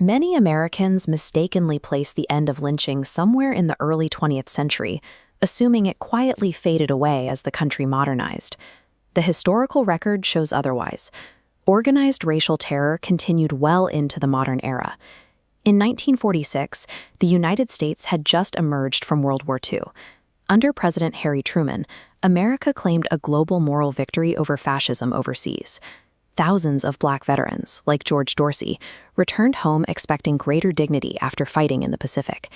Many Americans mistakenly place the end of lynching somewhere in the early 20th century, assuming it quietly faded away as the country modernized. The historical record shows otherwise. Organized racial terror continued well into the modern era. In 1946, the United States had just emerged from World War II. Under President Harry Truman, America claimed a global moral victory over fascism overseas. Thousands of Black veterans, like George Dorsey, returned home expecting greater dignity after fighting in the Pacific.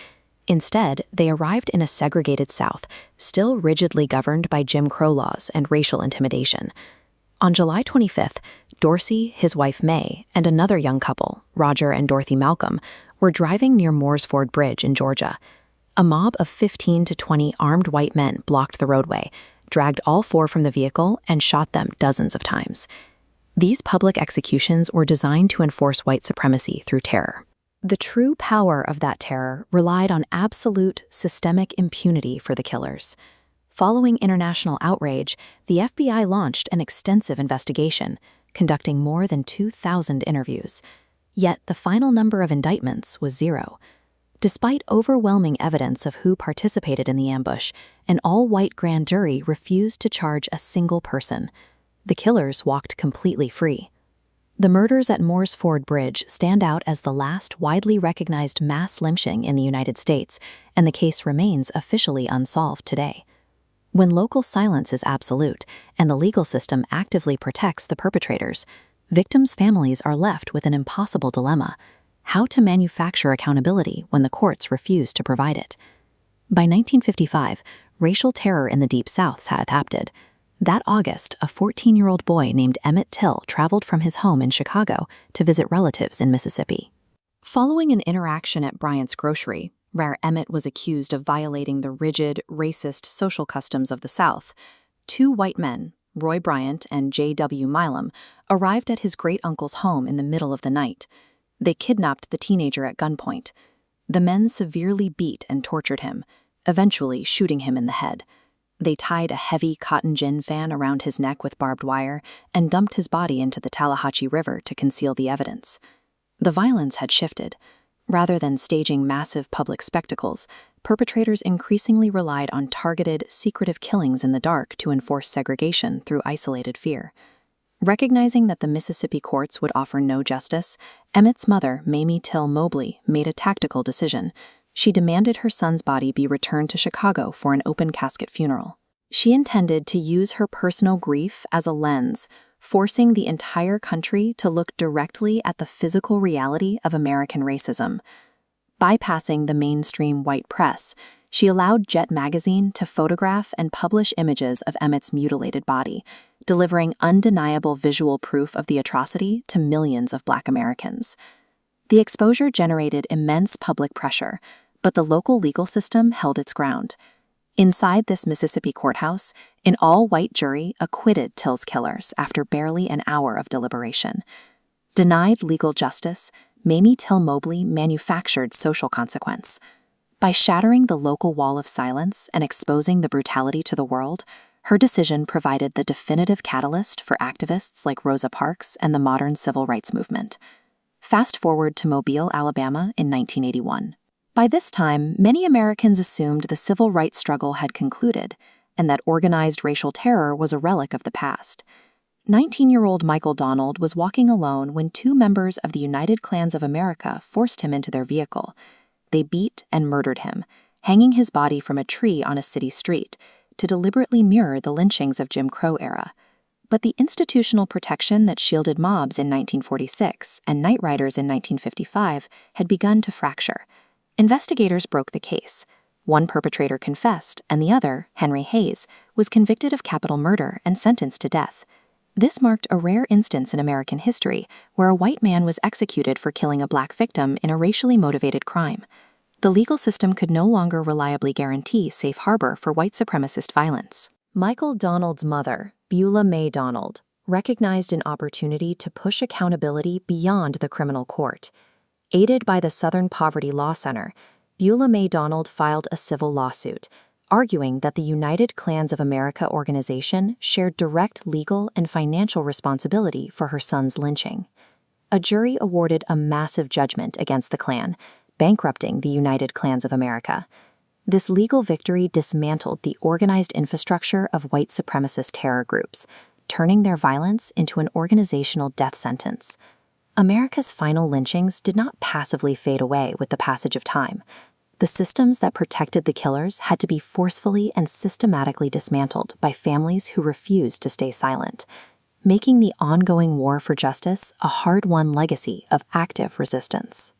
Instead, they arrived in a segregated South, still rigidly governed by Jim Crow laws and racial intimidation. On July 25th, Dorsey, his wife May, and another young couple, Roger and Dorothy Malcolm, were driving near Moores Ford Bridge in Georgia. A mob of 15 to 20 armed white men blocked the roadway, dragged all four from the vehicle, and shot them dozens of times. These public executions were designed to enforce white supremacy through terror. The true power of that terror relied on absolute, systemic impunity for the killers. Following international outrage, the FBI launched an extensive investigation, conducting more than 2,000 interviews. Yet the final number of indictments was 0. Despite overwhelming evidence of who participated in the ambush, an all-white grand jury refused to charge a single person. The killers walked completely free. The murders at Moores Ford Bridge stand out as the last widely recognized mass lynching in the United States, and the case remains officially unsolved today. When local silence is absolute and the legal system actively protects the perpetrators, victims' families are left with an impossible dilemma: how to manufacture accountability when the courts refuse to provide it. By 1955, racial terror in the Deep South had happened. That August, a 14-year-old boy named Emmett Till traveled from his home in Chicago to visit relatives in Mississippi. Following an interaction at Bryant's grocery, where Emmett was accused of violating the rigid, racist social customs of the South, 2 white men, Roy Bryant and J.W. Milam, arrived at his great-uncle's home in the middle of the night. They kidnapped the teenager at gunpoint. The men severely beat and tortured him, eventually shooting him in the head. They tied a heavy cotton gin fan around his neck with barbed wire and dumped his body into the Tallahatchie River to conceal the evidence. The violence had shifted. Rather than staging massive public spectacles, perpetrators increasingly relied on targeted, secretive killings in the dark to enforce segregation through isolated fear. Recognizing that the Mississippi courts would offer no justice, Emmett's mother, Mamie Till Mobley, made a tactical decision. She demanded her son's body be returned to Chicago for an open casket funeral. She intended to use her personal grief as a lens, forcing the entire country to look directly at the physical reality of American racism. Bypassing the mainstream white press, she allowed Jet magazine to photograph and publish images of Emmett's mutilated body, delivering undeniable visual proof of the atrocity to millions of Black Americans. The exposure generated immense public pressure, but the local legal system held its ground. Inside this Mississippi courthouse, an all-white jury acquitted Till's killers after barely an hour of deliberation. Denied legal justice, Mamie Till Mobley manufactured social consequence. By shattering the local wall of silence and exposing the brutality to the world, her decision provided the definitive catalyst for activists like Rosa Parks and the modern civil rights movement. Fast forward to Mobile, Alabama in 1981. By this time, many Americans assumed the civil rights struggle had concluded and that organized racial terror was a relic of the past. 19-year-old Michael Donald was walking alone when 2 members of the United Klans of America forced him into their vehicle. They beat and murdered him, hanging his body from a tree on a city street to deliberately mirror the lynchings of Jim Crow era. But the institutional protection that shielded mobs in 1946 and night riders in 1955 had begun to fracture. Investigators broke the case. One perpetrator confessed, and the other, Henry Hayes, was convicted of capital murder and sentenced to death. This marked a rare instance in American history where a white man was executed for killing a Black victim in a racially motivated crime. The legal system could no longer reliably guarantee safe harbor for white supremacist violence. Michael Donald's mother, Beulah May Donald, recognized an opportunity to push accountability beyond the criminal court. Aided by the Southern Poverty Law Center, Beulah May Donald filed a civil lawsuit, arguing that the United Klans of America organization shared direct legal and financial responsibility for her son's lynching. a jury awarded a massive judgment against the Klan, bankrupting the United Klans of America. This legal victory dismantled the organized infrastructure of white supremacist terror groups, turning their violence into an organizational death sentence. America's final lynchings did not passively fade away with the passage of time. The systems that protected the killers had to be forcefully and systematically dismantled by families who refused to stay silent, making the ongoing war for justice a hard-won legacy of active resistance.